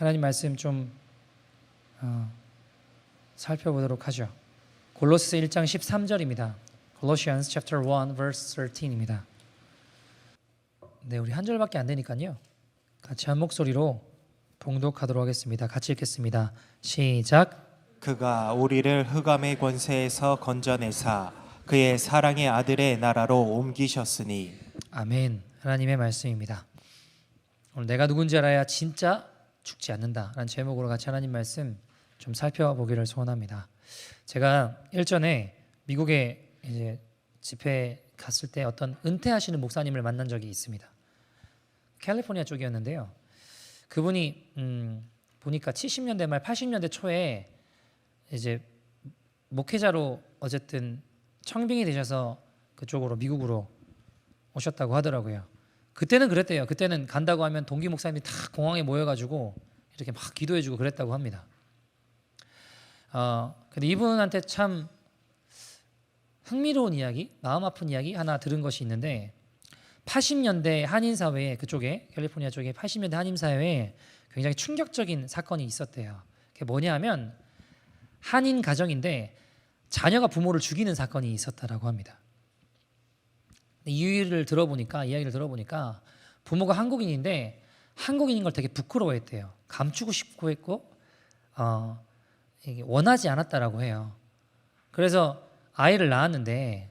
하나님 말씀 좀 살펴보도록 하죠. 골로새 1장 13절입니다. Colossians chapter 1 verse 13입니다. 네, 우리 한 절밖에 안 되니까요. 같이 한 목소리로 봉독하도록 하겠습니다. 같이 읽겠습니다. 시작. 그가 우리를 흑암의 권세에서 건져내사 그의 사랑의 아들의 나라로 옮기셨으니. 아멘. 하나님의 말씀입니다. 오늘 내가 누군지 알아야 진짜 죽지 않는다라는 제목으로 같이 하나님 말씀 좀 살펴보기를 소원합니다. 제가 일전에 미국에 이제 집회 갔을 때 어떤 은퇴하시는 목사님을 만난 적이 있습니다. 캘리포니아 쪽이었는데요. 그분이 보니까 70년대 말 80년대 초에 이제 목회자로 어쨌든 청빙이 되셔서 그쪽으로 미국으로 오셨다고 하더라고요. 그때는 그랬대요. 그때는 간다고 하면 동기 목사님이 다 공항에 모여가지고 이렇게 막 기도해주고 그랬다고 합니다. 근데 이분한테 참 흥미로운 이야기, 마음 아픈 이야기 하나 들은 것이 있는데 80년대 한인 사회에 그쪽에 캘리포니아 쪽에 80년대 한인 사회에 굉장히 충격적인 사건이 있었대요. 그게 뭐냐면 한인 가정인데 자녀가 부모를 죽이는 사건이 있었다라고 합니다. 이야기를 들어보니까 부모가 한국인인데 한국인인 걸 되게 부끄러워했대요. 감추고 싶고 했고 원하지 않았다라고 해요. 그래서 아이를 낳았는데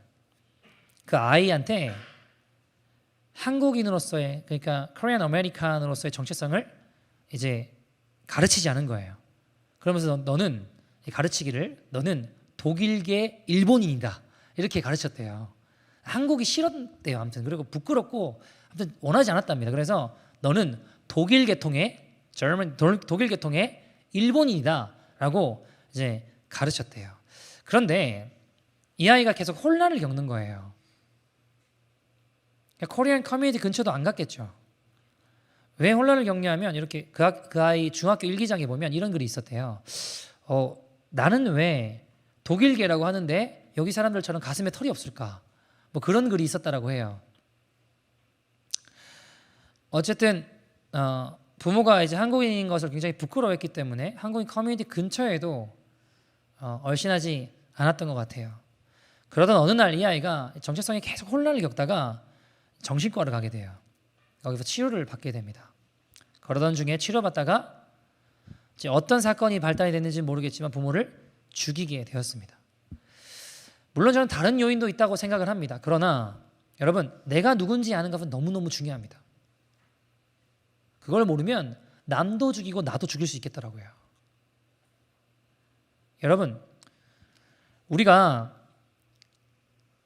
그 아이한테 한국인으로서의, 그러니까 코리안 아메리칸으로서의 정체성을 이제 가르치지 않은 거예요. 그러면서 너는 가르치기를 너는 독일계 일본인이다 이렇게 가르쳤대요. 한국이 싫었대요. 아무튼 그리고 부끄럽고 아무튼 원하지 않았답니다. 그래서 너는 독일 계통의 일본인이다라고 이제 가르쳤대요. 그런데 이 아이가 계속 혼란을 겪는 거예요. 코리안 커뮤니티 근처도 안 갔겠죠. 왜 혼란을 겪냐면 이렇게 그 아이 중학교 일기장에 보면 이런 글이 있었대요. 나는 왜 독일계라고 하는데 여기 사람들처럼 가슴에 털이 없을까? 뭐 그런 글이 있었다라고 해요. 어쨌든 부모가 이제 한국인인 것을 굉장히 부끄러워했기 때문에 한국인 커뮤니티 근처에도 얼씬하지 않았던 것 같아요. 그러던 어느 날 이 아이가 정체성에 계속 혼란을 겪다가 정신과를 가게 돼요. 거기서 치료를 받게 됩니다. 그러던 중에 치료받다가 이제 어떤 사건이 발단이 됐는지 모르겠지만 부모를 죽이게 되었습니다. 물론 저는 다른 요인도 있다고 생각을 합니다. 그러나 여러분, 내가 누군지 아는 것은 너무너무 중요합니다. 그걸 모르면 남도 죽이고 나도 죽일 수 있겠더라고요. 여러분, 우리가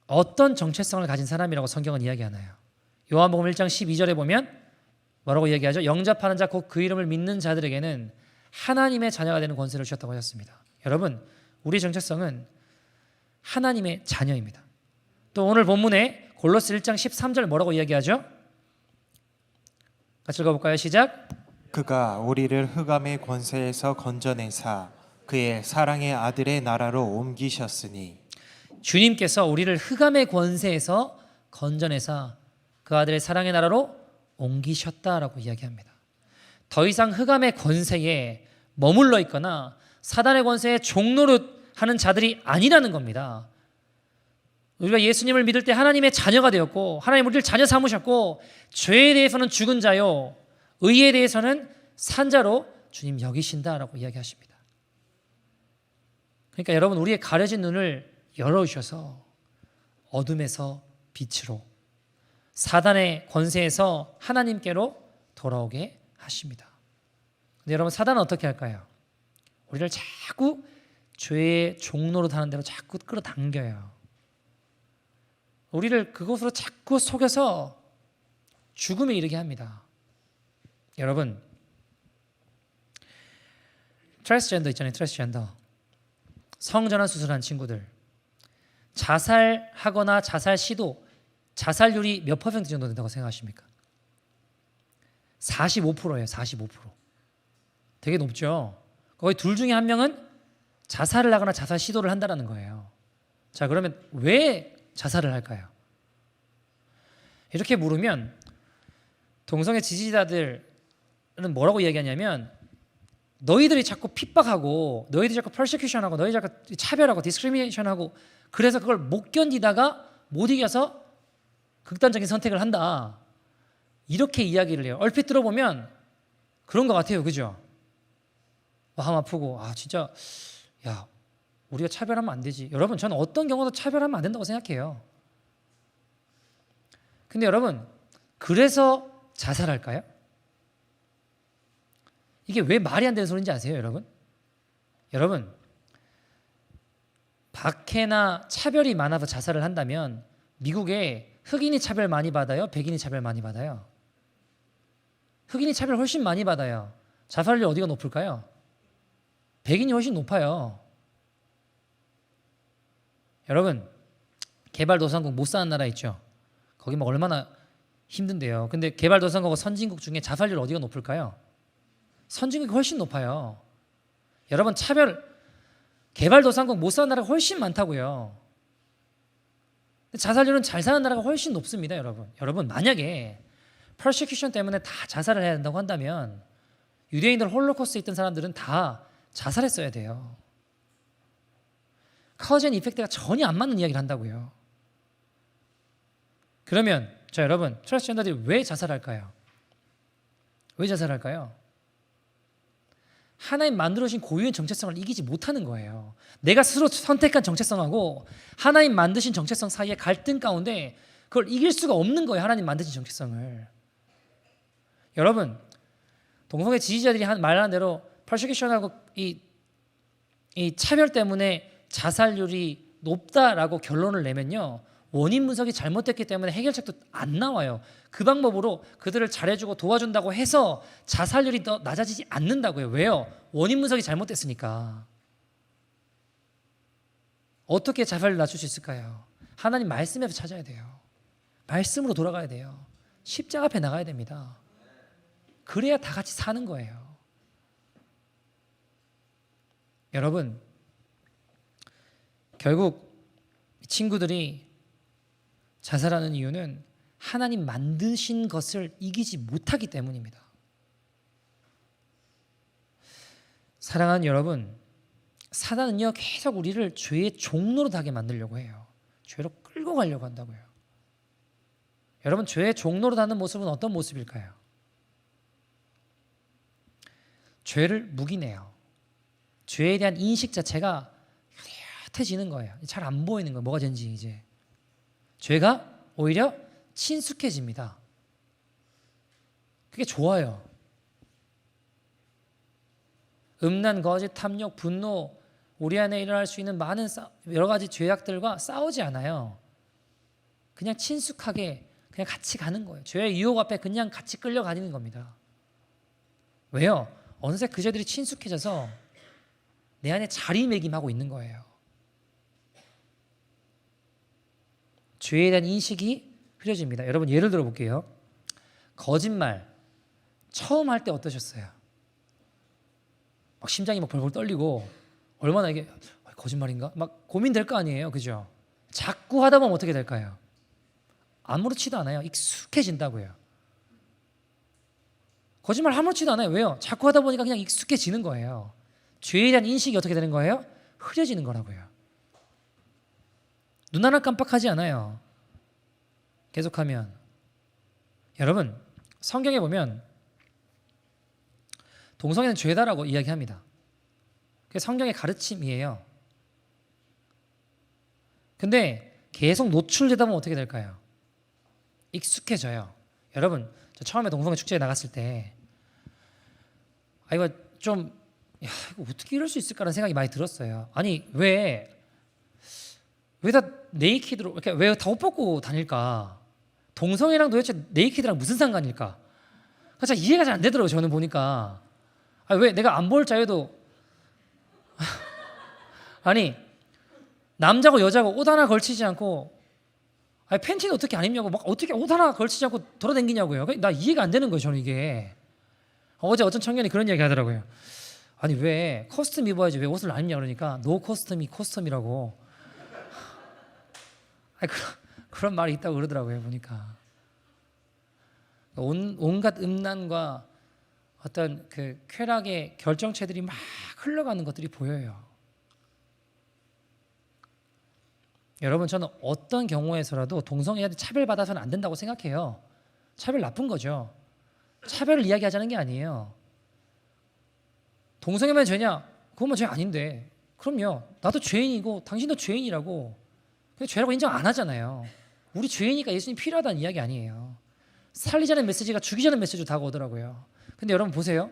어떤 정체성을 가진 사람이라고 성경은 이야기하나요? 요한복음 1장 12절에 보면 뭐라고 이야기하죠? 영접하는 자 곧 그 이름을 믿는 자들에게는 하나님의 자녀가 되는 권세를 주셨다고 하셨습니다. 여러분, 우리 정체성은 하나님의 자녀입니다. 또 오늘 본문에 골로새 1장 13절 뭐라고 이야기하죠? 같이 읽어볼까요? 시작. 그가 우리를 흑암의 권세에서 건져내사 그의 사랑의 아들의 나라로 옮기셨으니. 주님께서 우리를 흑암의 권세에서 건져내사 그 아들의 사랑의 나라로 옮기셨다라고 이야기합니다. 더 이상 흑암의 권세에 머물러 있거나 사단의 권세에 종노릇하는 자들이 아니라는 겁니다. 우리가 예수님을 믿을 때 하나님의 자녀가 되었고 하나님 우리를 자녀 삼으셨고 죄에 대해서는 죽은 자요 의에 대해서는 산 자로 주님 여기신다라고 이야기하십니다. 그러니까 여러분, 우리의 가려진 눈을 열어주셔서 어둠에서 빛으로 사단의 권세에서 하나님께로 돌아오게 하십니다. 근데 여러분, 사단은 어떻게 할까요? 우리를 자꾸 죄의 종로로 타는 대로 자꾸 끌어당겨요. 우리를 그곳으로 자꾸 속여서 죽음에 이르게 합니다. 여러분, 트랜스젠더 있잖아요. 트랜스젠더 성전환 수술한 친구들 자살하거나 자살 시도, 자살률이 몇 퍼센트 정도 된다고 생각하십니까? 45%예요. 45%. 되게 높죠. 거의 둘 중에 한 명은 자살을 하거나 자살 시도를 한다는 거예요. 자, 그러면 왜 자살을 할까요? 이렇게 물으면 동성애 지지자들은 뭐라고 이야기하냐면 너희들이 자꾸 핍박하고 너희들이 자꾸 persecution하고 너희들이 자꾸 차별하고 discrimination하고 그래서 그걸 못 견디다가 못 이겨서 극단적인 선택을 한다. 이렇게 이야기를 해요. 얼핏 들어보면 그런 것 같아요. 그죠? 마음 아프고 진짜 야 우리가 차별하면 안 되지. 여러분 저는 어떤 경우도 차별하면 안 된다고 생각해요. 근데 여러분 그래서 자살할까요? 이게 왜 말이 안 되는 소리인지 아세요, 여러분? 여러분 박해나 차별이 많아서 자살을 한다면 미국에 흑인이 차별 많이 받아요? 백인이 차별 많이 받아요? 흑인이 차별 훨씬 많이 받아요. 자살률 어디가 높을까요? 백인이 훨씬 높아요. 여러분 개발도상국 못 사는 나라 있죠? 거기 막 얼마나 힘든데요. 근데 개발도상국과 선진국 중에 자살률 어디가 높을까요? 선진국이 훨씬 높아요. 여러분 개발도상국 못 사는 나라가 훨씬 많다고요. 자살률은 잘 사는 나라가 훨씬 높습니다. 여러분 만약에 persecution 때문에 다 자살을 해야 된다고 한다면 유대인들 홀로코스트에 있던 사람들은 다 자살했어야 돼요. 카우즈 앤 이펙트가 전혀 안 맞는 이야기를 한다고요. 그러면 여러분 트랜스젠더들이 왜 자살할까요? 왜 자살할까요? 하나님 만들어주신 고유한 정체성을 이기지 못하는 거예요. 내가 스스로 선택한 정체성하고 하나님 만드신 정체성 사이의 갈등 가운데 그걸 이길 수가 없는 거예요. 하나님 만드신 정체성을. 여러분 동성애 지지자들이 말하는 대로 persecution하고 이 차별 때문에 자살률이 높다라고 결론을 내면요. 원인 분석이 잘못됐기 때문에 해결책도 안 나와요. 그 방법으로 그들을 잘해주고 도와준다고 해서 자살률이 더 낮아지지 않는다고요. 왜요? 원인 분석이 잘못됐으니까. 어떻게 자살률을 낮출 수 있을까요? 하나님 말씀에서 찾아야 돼요. 말씀으로 돌아가야 돼요. 십자가 앞에 나가야 됩니다. 그래야 다 같이 사는 거예요. 여러분 결국 친구들이 자살하는 이유는 하나님 만드신 것을 이기지 못하기 때문입니다. 사랑하는 여러분, 사단은요 계속 우리를 죄의 종로로 하게 만들려고 해요. 죄로 끌고 가려고 한다고요. 여러분 죄의 종로로 하는 모습은 어떤 모습일까요? 죄를 묵인해요. 죄에 대한 인식 자체가 흐릿해지는 거예요. 잘 안 보이는 거예요. 뭐가 죄인지 이제. 죄가 오히려 친숙해집니다. 그게 좋아요. 음란, 거짓, 탐욕, 분노, 우리 안에 일어날 수 있는 많은 여러 가지 죄악들과 싸우지 않아요. 그냥 친숙하게 그냥 같이 가는 거예요. 죄의 유혹 앞에 그냥 같이 끌려가는 겁니다. 왜요? 어느새 그 죄들이 친숙해져서 내 안에 자리매김하고 있는 거예요. 죄에 대한 인식이 흐려집니다. 여러분 예를 들어 볼게요. 거짓말 처음 할 때 어떠셨어요? 막 심장이 막 벌벌 떨리고 얼마나 이게 거짓말인가? 막 고민될 거 아니에요. 그죠? 자꾸 하다 보면 어떻게 될까요? 아무렇지도 않아요. 익숙해진다고요. 거짓말 아무렇지도 않아요. 왜요? 자꾸 하다 보니까 그냥 익숙해지는 거예요. 죄에 대한 인식이 어떻게 되는 거예요? 흐려지는 거라고요. 눈 하나 깜빡하지 않아요. 계속하면. 여러분 성경에 보면 동성애는 죄다라고 이야기합니다. 그게 성경의 가르침이에요. 근데 계속 노출되다 보면 어떻게 될까요? 익숙해져요. 여러분 저 처음에 동성애 축제에 나갔을 때 이거 좀 이거 어떻게 이럴 수 있을까라는 생각이 많이 들었어요. 아니 왜 다 네이키드로 이렇게 왜 다 옷 벗고 다닐까? 동성애랑 도대체 네이키드랑 무슨 상관일까? 진짜 이해가 잘 안 되더라고요. 저는 보니까 왜 내가 안 볼 자유도 아니 남자고 여자고 옷 하나 걸치지 않고 팬티는 어떻게 안 입냐고 막 어떻게 옷 하나 걸치지 않고 돌아다니냐고요. 나 이해가 안 되는 거예요. 저는 이게 어제 어떤 청년이 그런 얘기 하더라고요. 아니 왜 커스텀 입어야지 왜 옷을 안 입냐 그러니까 노 커스텀이 커스텀이라고 그런 말이 있다고 그러더라고요. 보니까 온갖 음란과 어떤 그 쾌락의 결정체들이 막 흘러가는 것들이 보여요. 여러분, 저는 어떤 경우에서라도 동성애한테 차별받아서는 안 된다고 생각해요. 차별 나쁜 거죠. 차별을 이야기하자는 게 아니에요. 동성애만 죄냐? 그건 죄 아닌데. 그럼요. 나도 죄인이고 당신도 죄인이라고. 근데 죄라고 인정 안 하잖아요. 우리 죄인이니까 예수님 필요하다는 이야기 아니에요. 살리자는 메시지가 죽이자는 메시지로 다가오더라고요. 근데 여러분 보세요.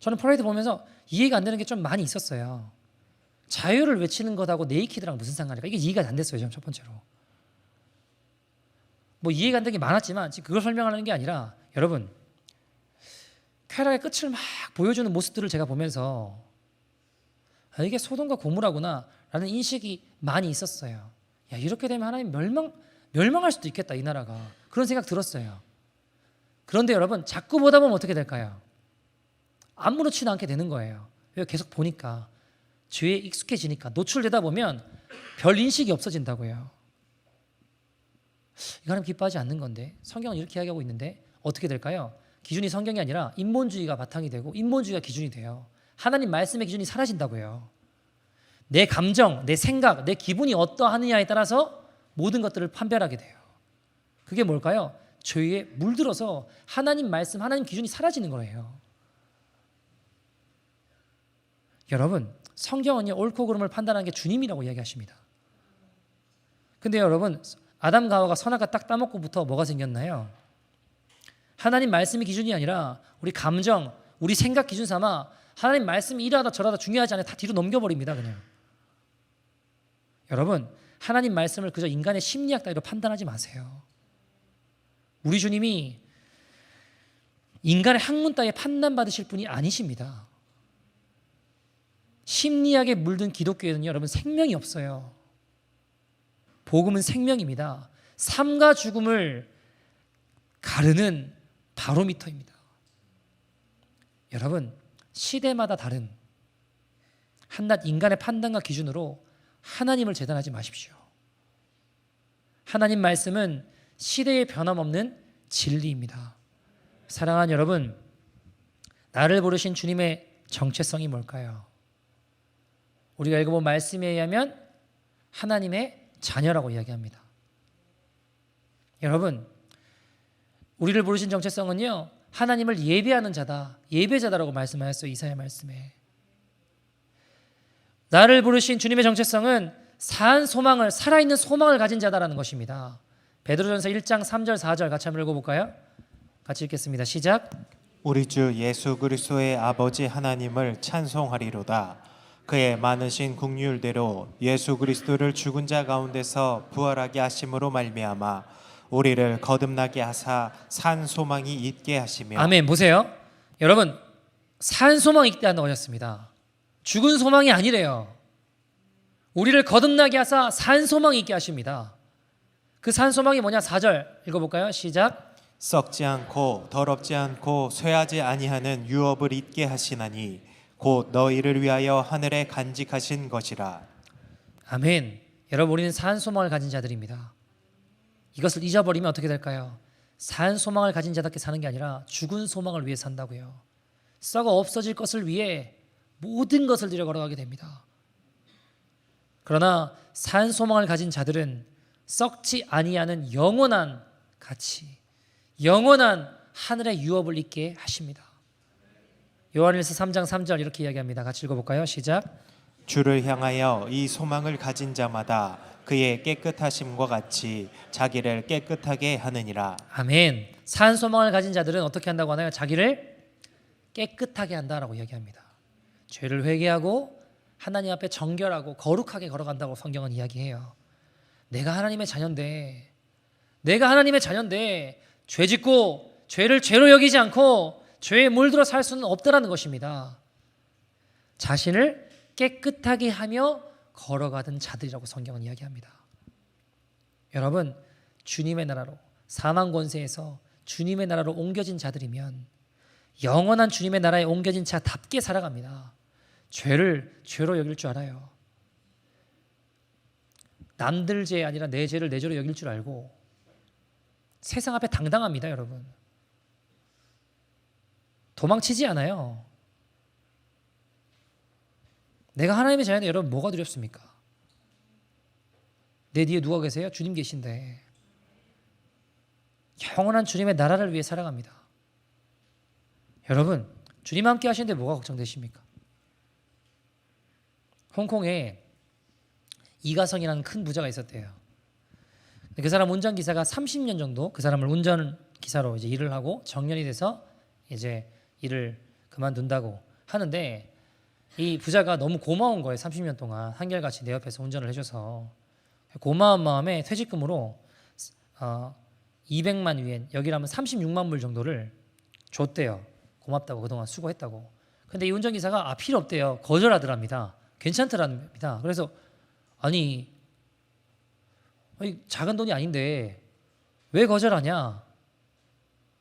저는 퍼레이드 보면서 이해가 안 되는 게 좀 많이 있었어요. 자유를 외치는 것하고 네이키드랑 무슨 상관일까? 이게 이해가 안 됐어요. 첫 번째로. 뭐 이해가 안 되는 게 많았지만 지금 그걸 설명하는 게 아니라 여러분 쾌락의 끝을 막 보여주는 모습들을 제가 보면서 이게 소돔과 고모라구나 라는 인식이 많이 있었어요. 야, 이렇게 되면 하나님 멸망할 수도 있겠다, 이 나라가. 그런 생각 들었어요. 그런데 여러분 자꾸 보다 보면 어떻게 될까요? 아무렇지도 않게 되는 거예요. 왜? 계속 보니까 죄에 익숙해지니까 노출되다 보면 별 인식이 없어진다고요. 이거 하나님 기뻐하지 않는 건데 성경은 이렇게 이야기하고 있는데 어떻게 될까요? 기준이 성경이 아니라 인본주의가 바탕이 되고 인본주의가 기준이 돼요. 하나님 말씀의 기준이 사라진다고요. 내 감정, 내 생각, 내 기분이 어떠하느냐에 따라서 모든 것들을 판별하게 돼요. 그게 뭘까요? 죄에 물들어서 하나님 말씀, 하나님 기준이 사라지는 거예요. 여러분, 성경은요 옳고 그름을 판단하는 게 주님이라고 이야기하십니다. 근데 여러분, 아담과 하와가 선악과 딱 따먹고부터 뭐가 생겼나요? 하나님 말씀이 기준이 아니라 우리 감정, 우리 생각 기준 삼아 하나님 말씀이 이러하다 저러하다 중요하지 않아요. 다 뒤로 넘겨버립니다. 그냥. 여러분, 하나님 말씀을 그저 인간의 심리학 따위로 판단하지 마세요. 우리 주님이 인간의 학문 따위에 판단받으실 분이 아니십니다. 심리학에 물든 기독교에는 여러분 생명이 없어요. 복음은 생명입니다. 삶과 죽음을 가르는 바로미터입니다. 여러분, 시대마다 다른 한낱 인간의 판단과 기준으로 하나님을 재단하지 마십시오. 하나님 말씀은 시대에 변함없는 진리입니다. 사랑하는 여러분, 나를 부르신 주님의 정체성이 뭘까요? 우리가 읽어본 말씀에 의하면 하나님의 자녀라고 이야기합니다. 여러분, 우리를 부르신 정체성은요 하나님을 예배하는 자다, 예배자다라고 말씀하였어요. 이사야 말씀에. 나를 부르신 주님의 정체성은 산 소망을, 살아있는 소망을 가진 자다라는 것입니다. 베드로전서 1장 3절 4절 같이 한번 읽어볼까요? 같이 읽겠습니다. 시작. 우리 주 예수 그리스도의 아버지 하나님을 찬송하리로다. 그의 많으신 긍휼대로 예수 그리스도를 죽은 자 가운데서 부활하게 하심으로 말미암아 우리를 거듭나게 하사 산 소망이 있게 하시며. 아멘. 보세요. 여러분, 산 소망이 있게 한다고 하셨습니다. 죽은 소망이 아니래요. 우리를 거듭나게 하사 산 소망이 있게 하십니다. 그 산 소망이 뭐냐? 4절 읽어볼까요? 시작. 썩지 않고 더럽지 않고 쇠하지 아니하는 유업을 있게 하시나니 곧 너희를 위하여 하늘에 간직하신 것이라. 아멘. 여러분, 우리는 산 소망을 가진 자들입니다. 이것을 잊어버리면 어떻게 될까요? 산 소망을 가진 자답게 사는 게 아니라 죽은 소망을 위해 산다고요. 썩어 없어질 것을 위해 모든 것을 들여 걸어가게 됩니다. 그러나 산 소망을 가진 자들은 썩지 아니하는 영원한 가치, 영원한 하늘의 유업을 있게 하십니다. 요한일서 3장 3절 이렇게 이야기합니다. 같이 읽어볼까요? 시작. 주를 향하여 이 소망을 가진 자마다 그의 깨끗하심과 같이 자기를 깨끗하게 하느니라. 아멘. 산 소망을 가진 자들은 어떻게 한다고 하나요? 자기를 깨끗하게 한다라고 이야기합니다. 죄를 회개하고 하나님 앞에 정결하고 거룩하게 걸어간다고 성경은 이야기해요. 내가 하나님의 자녀인데 죄 짓고 죄를 죄로 여기지 않고 죄에 물들어 살 수는 없다라는 것입니다. 자신을 깨끗하게 하며 걸어가던 자들이라고 성경은 이야기합니다. 여러분, 주님의 나라로, 사망 권세에서 주님의 나라로 옮겨진 자들이면 영원한 주님의 나라에 옮겨진 자답게 살아갑니다. 죄를 죄로 여길 줄 알아요. 남들 죄 아니라 내 죄를 내 죄로 여길 줄 알고 세상 앞에 당당합니다. 여러분, 도망치지 않아요. 내가 하나님의 자녀인데 여러분 뭐가 두렵습니까? 내 뒤에 누가 계세요? 주님 계신데 영원한 주님의 나라를 위해 살아갑니다. 여러분 주님 함께 하시는데 뭐가 걱정되십니까? 홍콩에 이가성이라는 큰 부자가 있었대요. 그 사람 운전기사가 30년 정도 그 사람을 운전기사로 이제 일을 하고 정년이 돼서 이제 일을 그만둔다고 하는데 이 부자가 너무 고마운 거예요. 30년 동안 한결같이 내 옆에서 운전을 해줘서 고마운 마음에 퇴직금으로 200만 위엔, 여기라면 36만 불 정도를 줬대요. 고맙다고 그동안 수고했다고. 근데 이 운전기사가 필요 없대요. 거절하더랍니다. 괜찮더랍니다. 그래서 아니 작은 돈이 아닌데 왜 거절하냐?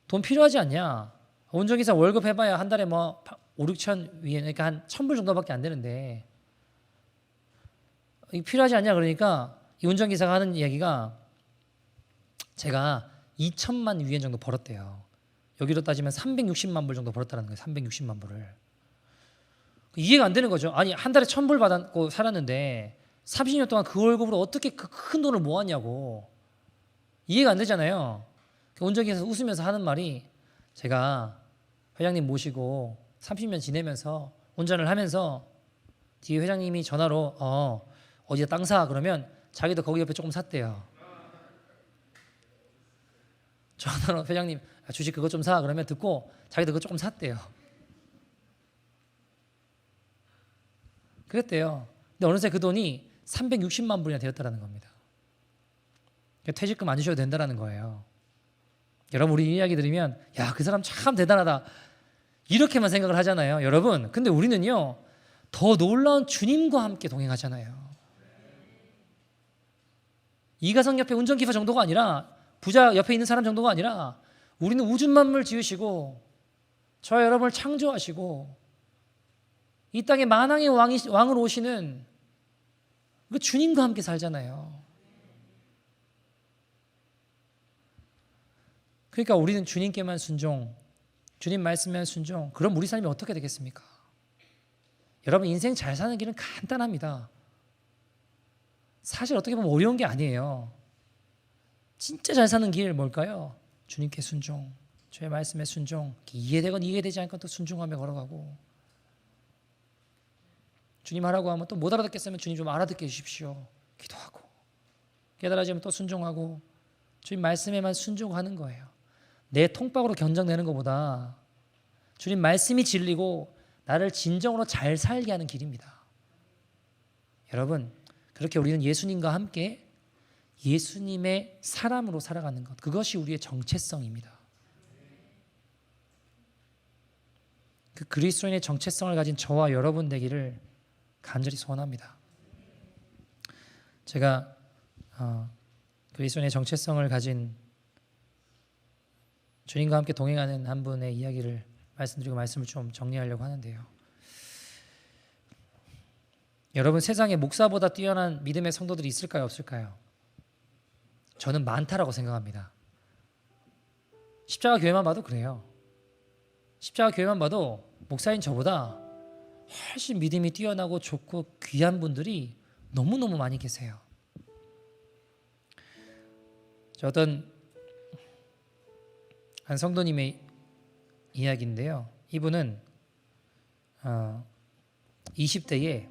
돈 필요하지 않냐? 운전기사 월급 해봐야 한 달에 뭐 5, 6천 위엔, 그러니까 한 1,000불 정도밖에 안 되는데 필요하지 않냐? 그러니까 이 운전기사가 하는 이야기가 제가 2천만 위엔 정도 벌었대요. 여기로 따지면 360만 불 정도 벌었다는 거예요. 360만 불을. 이해가 안 되는 거죠. 아니 한 달에 1,000불 받고 살았는데 30년 동안 그 월급으로 어떻게 그 큰 돈을 모았냐고. 이해가 안 되잖아요. 운전기사에서 웃으면서 하는 말이 제가 회장님 모시고 30년 지내면서 운전을 하면서 뒤에 회장님이 전화로 어디다 땅 사 그러면 자기도 거기 옆에 조금 샀대요. 전화로 회장님 주식 그거 좀 사 그러면 듣고 자기도 그거 조금 샀대요. 그랬대요. 근데 어느새 그 돈이 360만 불이나 되었다는 겁니다. 퇴직금 안 주셔도 된다는 거예요. 여러분 우리 이 이야기 들으면 야, 그 사람 참 대단하다 이렇게만 생각을 하잖아요. 여러분 근데 우리는요 더 놀라운 주님과 함께 동행하잖아요. 이가성 옆에 운전기사 정도가 아니라 부자 옆에 있는 사람 정도가 아니라 우리는 우주 만물 지으시고 저와 여러분을 창조하시고 이 땅에 만왕의 왕으로 오시는 그 주님과 함께 살잖아요. 그러니까 우리는 주님께만 순종, 주님 말씀에만 순종. 그럼 우리 삶이 어떻게 되겠습니까? 여러분 인생 잘 사는 길은 간단합니다. 사실 어떻게 보면 어려운 게 아니에요. 진짜 잘 사는 길 뭘까요? 주님께 순종, 주의 말씀에 순종. 이해되건 이해되지 않건 또 순종하며 걸어가고, 주님 하라고 하면 또 못 알아듣겠으면 주님 좀 알아듣게 해주십시오. 기도하고, 깨달아지면 또 순종하고, 주님 말씀에만 순종하는 거예요. 내 통박으로 견적내는 것보다 주님 말씀이 진리고 나를 진정으로 잘 살게 하는 길입니다. 여러분 그렇게 우리는 예수님과 함께 예수님의 사람으로 살아가는 것, 그것이 우리의 정체성입니다. 그 그리스도인의 정체성을 가진 저와 여러분 되기를 간절히 소원합니다. 제가 그리스도인의 정체성을 가진 주님과 함께 동행하는 한 분의 이야기를 말씀드리고 말씀을 좀 정리하려고 하는데요. 여러분 세상에 목사보다 뛰어난 믿음의 성도들이 있을까요? 없을까요? 저는 많다라고 생각합니다. 십자가 교회만 봐도 그래요. 십자가 교회만 봐도 목사인 저보다 훨씬 믿음이 뛰어나고 좋고 귀한 분들이 너무너무 많이 계세요. 저 어떤 한 성도님의 이야기인데요. 이분은 20대에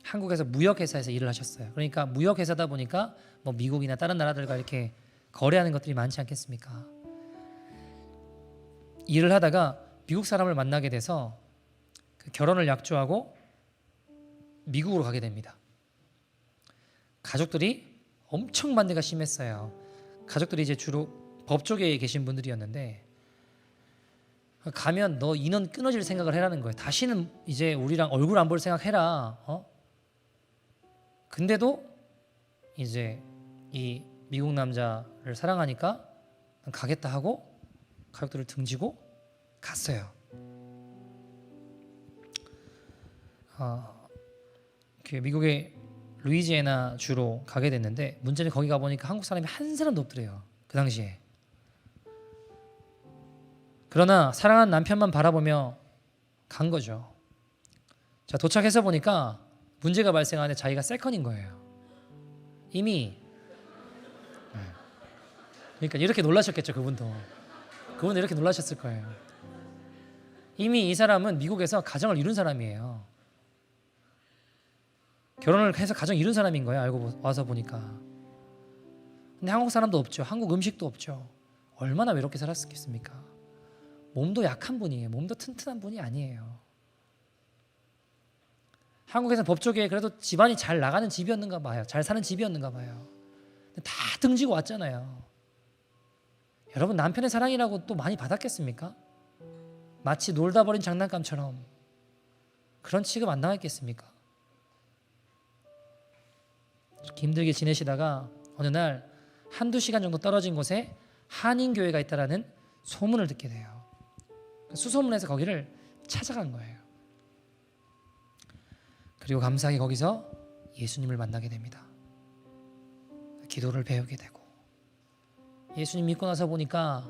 한국에서 무역회사에서 일을 하셨어요. 그러니까 무역회사다 보니까 뭐 미국이나 다른 나라들과 이렇게 거래하는 것들이 많지 않겠습니까? 일을 하다가 미국 사람을 만나게 돼서 그 결혼을 약조하고 미국으로 가게 됩니다. 가족들이 엄청 반대가 심했어요. 가족들이 이제 주로 법 쪽에 계신 분들이었는데 가면 너 인연 끊어질 생각을 해라는 거예요. 다시는 이제 우리랑 얼굴 안 볼 생각해라. 근데도 이제 이 미국 남자를 사랑하니까 가겠다 하고 가족들을 등지고 갔어요. 그 미국의 루이지애나 주로 가게 됐는데 문제는 거기 가보니까 한국 사람이 한 사람도 없더래요. 그 당시에. 그러나 사랑하는 남편만 바라보며 간 거죠. 자, 도착해서 보니까 문제가 발생하는데 자기가 세컨인 거예요. 이미. 그러니까 이렇게 놀라셨겠죠. 그분도 이렇게 놀라셨을 거예요. 이미 이 사람은 미국에서 가정을 이룬 사람이에요. 결혼을 해서 가정 이룬 사람인 거예요. 알고 와서 보니까. 근데 한국 사람도 없죠. 한국 음식도 없죠. 얼마나 외롭게 살았겠습니까? 몸도 약한 분이에요. 몸도 튼튼한 분이 아니에요. 한국에서는 법조계 그래도 집안이 잘 나가는 집이었는가 봐요. 잘 사는 집이었는가 봐요. 다 등지고 왔잖아요. 여러분, 남편의 사랑이라고 또 많이 받았겠습니까? 마치 놀다 버린 장난감처럼 그런 취급 안 당했겠습니까? 힘들게 지내시다가 어느 날 한두 시간 정도 떨어진 곳에 한인교회가 있다라는 소문을 듣게 돼요. 수소문해서 거기를 찾아간 거예요. 그리고 감사하게 거기서 예수님을 만나게 됩니다. 기도를 배우게 되고, 예수님 믿고 나서 보니까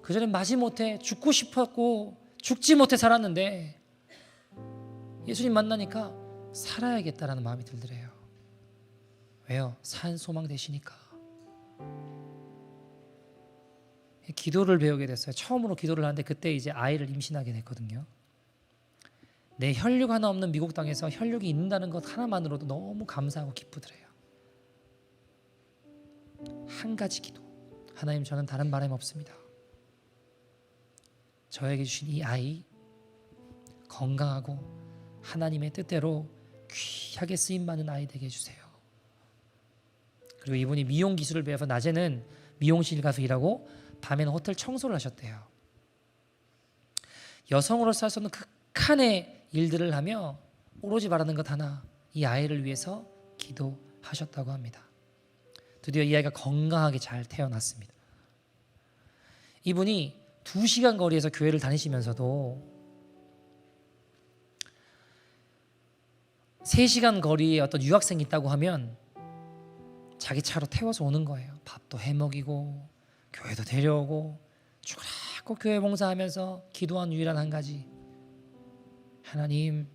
그전에 마지못해 죽고 싶었고 죽지 못해 살았는데 예수님 만나니까 살아야겠다라는 마음이 들더래요. 왜요? 산 소망 되시니까. 기도를 배우게 됐어요. 처음으로 기도를 하는데 그때 이제 아이를 임신하게 됐거든요. 내 혈육 하나 없는 미국 땅에서 혈육이 있는다는 것 하나만으로도 너무 감사하고 기쁘더래요. 한 가지 기도. 하나님, 저는 다른 바람 없습니다. 저에게 주신 이 아이 건강하고 하나님의 뜻대로 귀하게 쓰임받는 아이 되게 해주세요. 그리고 이분이 미용 기술을 배워서 낮에는 미용실 가서 일하고 밤에는 호텔 청소를 하셨대요. 여성으로서 할 수 없는 극한의 일들을 하며 오로지 바라는 것 하나, 이 아이를 위해서 기도하셨다고 합니다. 드디어 이 아이가 건강하게 잘 태어났습니다. 이분이 2시간 거리에서 교회를 다니시면서도 3시간 거리에 어떤 유학생이 있다고 하면 자기 차로 태워서 오는 거예요. 밥도 해먹이고 교회도 데려오고 죽으라고 교회 봉사하면서 기도한 유일한 한 가지, 하나님,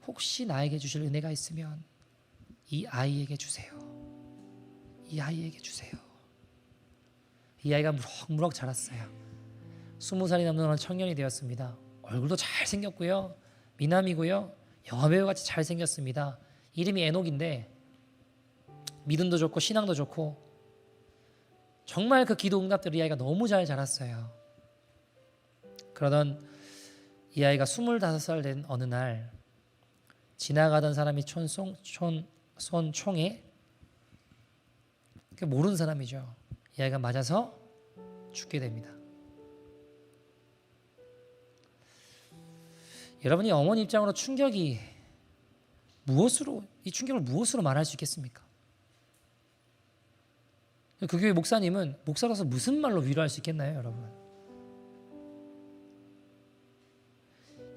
혹시 나에게 주실 은혜가 있으면 이 아이에게 주세요. 이 아이에게 주세요. 이 아이가 무럭무럭 자랐어요. 20살이 넘는 어느 청년이 되었습니다. 얼굴도 잘생겼고요, 미남이고요, 영화배우같이 잘생겼습니다. 이름이 에녹인데 믿음도 좋고 신앙도 좋고 정말 그 기도 응답대로 이 아이가 너무 잘 자랐어요. 그러던 이 아이가 25살 된 어느 날 지나가던 사람이 쏜 총에, 모르는 사람이죠. 이 아이가 맞아서 죽게 됩니다. 여러분이 어머니 입장으로 이 충격을 무엇으로 말할 수 있겠습니까? 그 교회 목사님은 목사로서 무슨 말로 위로할 수 있겠나요, 여러분?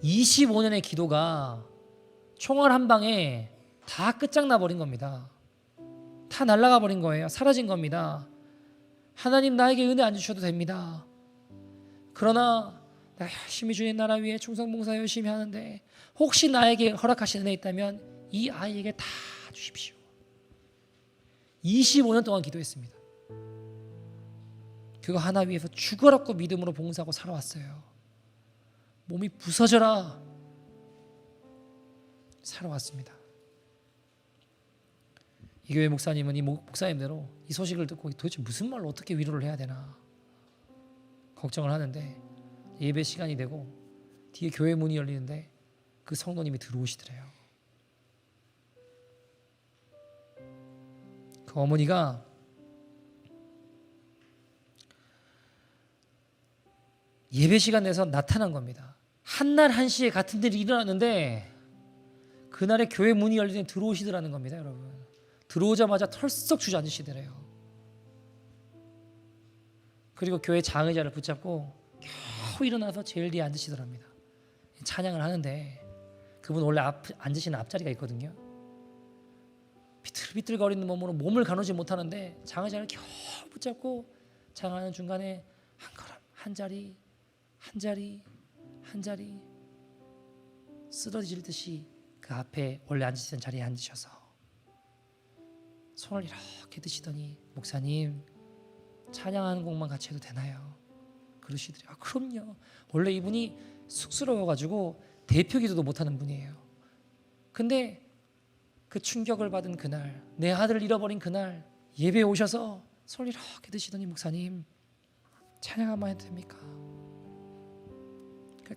25년의 기도가 총알 한 방에 다 끝장나 버린 겁니다. 다 날아가 버린 거예요. 사라진 겁니다. 하나님, 나에게 은혜 안 주셔도 됩니다. 그러나 내가 열심히 주님 나라 위해 충성봉사 열심히 하는데 혹시 나에게 허락하신 은혜 있다면 이 아이에게 다 주십시오. 25년 동안 기도했습니다. 그거 하나 위해서 죽어라고 믿음으로 봉사하고 살아왔어요. 몸이 부서져라 살아왔습니다. 이 교회 목사님은 이 목사님대로 이 소식을 듣고 도대체 무슨 말로 어떻게 위로를 해야 되나 걱정을 하는데, 예배 시간이 되고 뒤에 교회 문이 열리는데 그 성도님이 들어오시더래요. 그 어머니가 예배 시간 내서 나타난 겁니다. 한날 한시에 같은 일이 일어났는데 그날에 교회 문이 열리더니 들어오시더라는 겁니다. 여러분, 들어오자마자 털썩 주저앉으시더래요. 그리고 교회 장의자를 붙잡고 겨우 일어나서 제일 뒤에 앉으시더랍니다. 찬양을 하는데 그분 원래 앉으시는 앞자리가 있거든요. 비틀비틀거리는 몸으로 몸을 가누지 못하는데 장의자를 겨우 붙잡고 찬양하는 중간에 한 자리 한 자리 한 자리 쓰러질 듯이 그 앞에 원래 앉으시던 자리에 앉으셔서 손을 이렇게 드시더니 목사님 찬양하는 곡만 같이 해도 되나요? 그러시더래요. 그럼요. 원래 이분이 쑥스러워가지고 대표 기도도 못하는 분이에요. 근데 그 충격을 받은 그날, 내 아들을 잃어버린 그날 예배에 오셔서 손을 이렇게 드시더니 목사님 찬양 한번 해도 됩니까?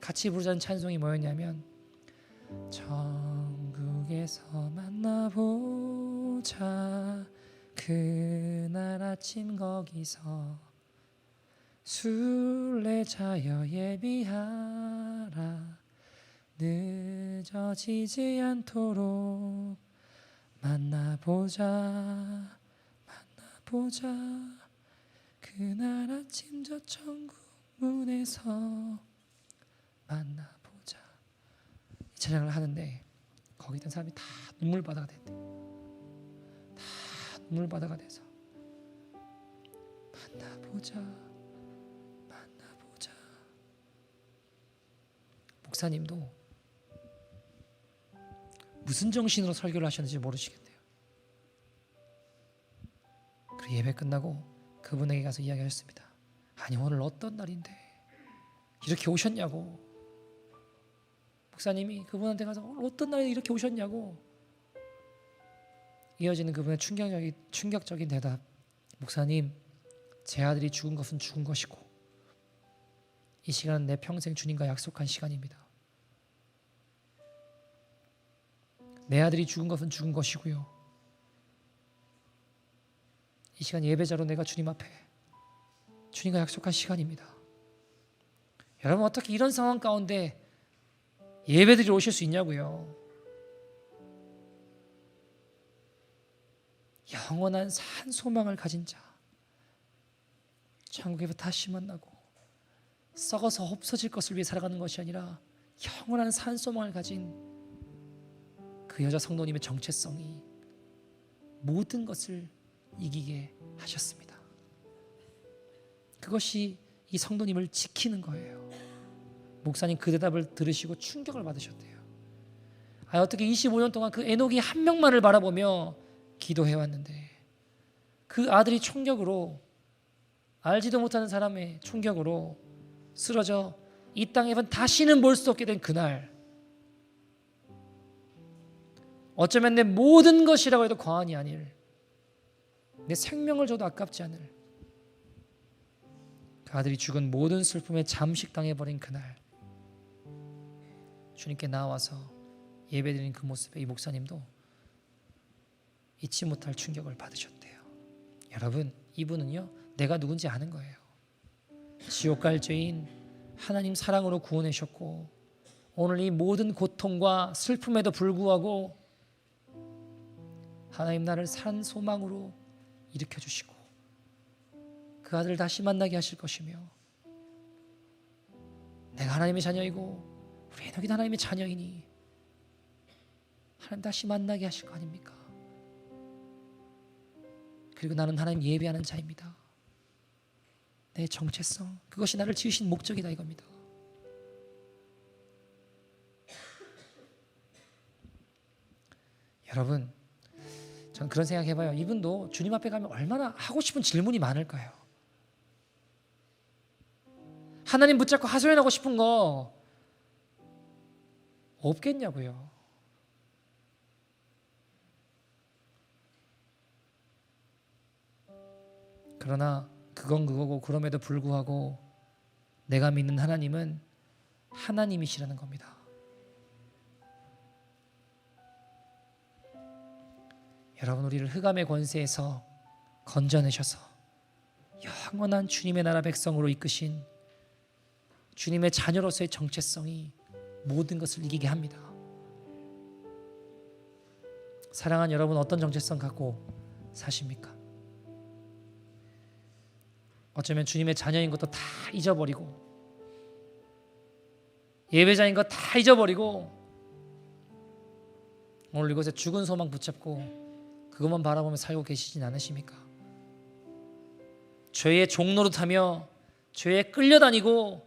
같이 부르자는 찬송이 뭐였냐면 천국에서 만나보자 그날 아침 거기서 순례자여 예비하라 늦어지지 않도록 만나보자 그날 아침 저 천국 문에서 만나보자. 이 찬양을 하는데 거기 있던 사람이 다 눈물바다가 됐대. 다 눈물바다가 돼서 만나보자. 목사님도 무슨 정신으로 설교를 하셨는지 모르시겠네요. 그리고 예배 끝나고 그분에게 가서 이야기하셨습니다. 아니 오늘 어떤 날인데 이렇게 오셨냐고. 목사님이 그분한테 가서 오늘 어떤 날에 이렇게 오셨냐고. 이어지는 그분의 충격적인 대답. 목사님 제 아들이 죽은 것은 죽은 것이고 이 시간은 내 평생 주님과 약속한 시간입니다. 내 아들이 죽은 것은 죽은 것이고요. 이 시간 예배자로 내가 주님 앞에 주님과 약속한 시간입니다. 여러분 어떻게 이런 상황 가운데 예배드리러 오실 수 있냐고요. 영원한 산 소망을 가진 자 천국에서 다시 만나고 썩어서 없어질 것을 위해 살아가는 것이 아니라 영원한 산 소망을 가진 그 여자 성도님의 정체성이 모든 것을 이기게 하셨습니다. 그것이 이 성도님을 지키는 거예요. 목사님 그 대답을 들으시고 충격을 받으셨대요. 어떻게 25년 동안 그 에녹이 한 명만을 바라보며 기도해왔는데 그 아들이 총격으로 알지도 못하는 사람의 총격으로 쓰러져 이 땅에선 다시는 볼 수 없게 된 그날, 어쩌면 내 모든 것이라고 해도 과언이 아닐, 내 생명을 줘도 아깝지 않을 그 아들이 죽은 모든 슬픔에 잠식당해버린 그날 주님께 나와서 예배드린 그 모습에 이 목사님도 잊지 못할 충격을 받으셨대요. 여러분 이분은요 내가 누군지 아는 거예요. 지옥 갈 죄인 하나님 사랑으로 구원하셨고 오늘 이 모든 고통과 슬픔에도 불구하고 하나님 나를 산 소망으로 일으켜주시고 그 아들을 다시 만나게 하실 것이며 내가 하나님의 자녀이고 우리 에녹이도 하나님의 자녀이니 하나님 다시 만나게 하실 거 아닙니까? 그리고 나는 하나님 예배하는 자입니다. 내 정체성 그것이 나를 지으신 목적이다 이겁니다. 여러분 저는 그런 생각해봐요. 이분도 주님 앞에 가면 얼마나 하고 싶은 질문이 많을까요? 하나님 붙잡고 하소연하고 싶은 거 없겠냐고요. 그러나 그건 그거고 그럼에도 불구하고 내가 믿는 하나님은 하나님이시라는 겁니다. 여러분 우리를 흑암의 권세에서 건져내셔서 영원한 주님의 나라 백성으로 이끄신 주님의 자녀로서의 정체성이 모든 것을 이기게 합니다. 사랑하는 여러분 어떤 정체성 갖고 사십니까? 어쩌면 주님의 자녀인 것도 다 잊어버리고 예배자인 것 다 잊어버리고 오늘 이곳에 죽은 소망 붙잡고 그것만 바라보며 살고 계시진 않으십니까? 죄의 종노릇하며 죄에 끌려다니고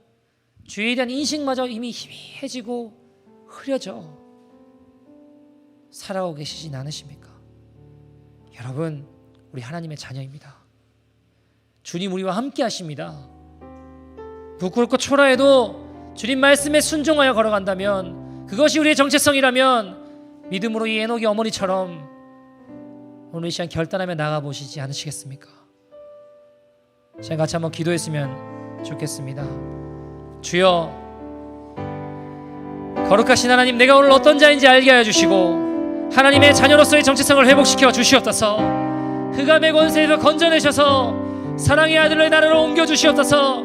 죄에 대한 인식마저 이미 희미해지고 흐려져 살아가고 계시진 않으십니까? 여러분, 우리 하나님의 자녀입니다. 주님 우리와 함께 하십니다. 부끄럽고 초라해도 주님 말씀에 순종하여 걸어간다면, 그것이 우리의 정체성이라면 믿음으로 이 에녹의 어머니처럼 오늘 이 시간 결단하며 나가보시지 않으시겠습니까? 제가 같이 한번 기도했으면 좋겠습니다. 주여, 거룩하신 하나님, 내가 오늘 어떤 자인지 알게 하여 주시고 하나님의 자녀로서의 정체성을 회복시켜 주시옵소서. 흑암의 권세에서 건져내셔서 사랑의 아들의 나라로 옮겨 주시옵소서.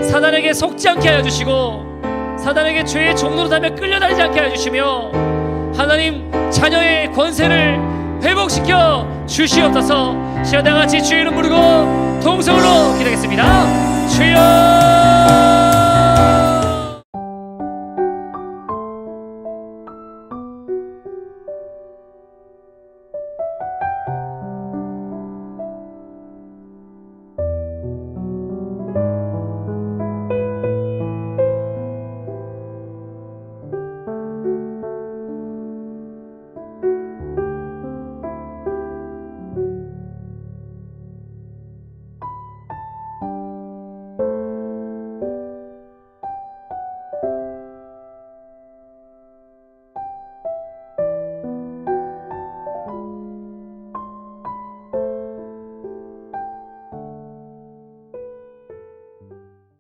사단에게 속지 않게 하여 주시고 사단에게 죄의 종로로 다며 끌려다니지 않게 하여 주시며 하나님 자녀의 권세를 회복시켜 주시옵소서. 시간 다 같이 주의 이름 부르고 동성으로 기도하겠습니다. 주여,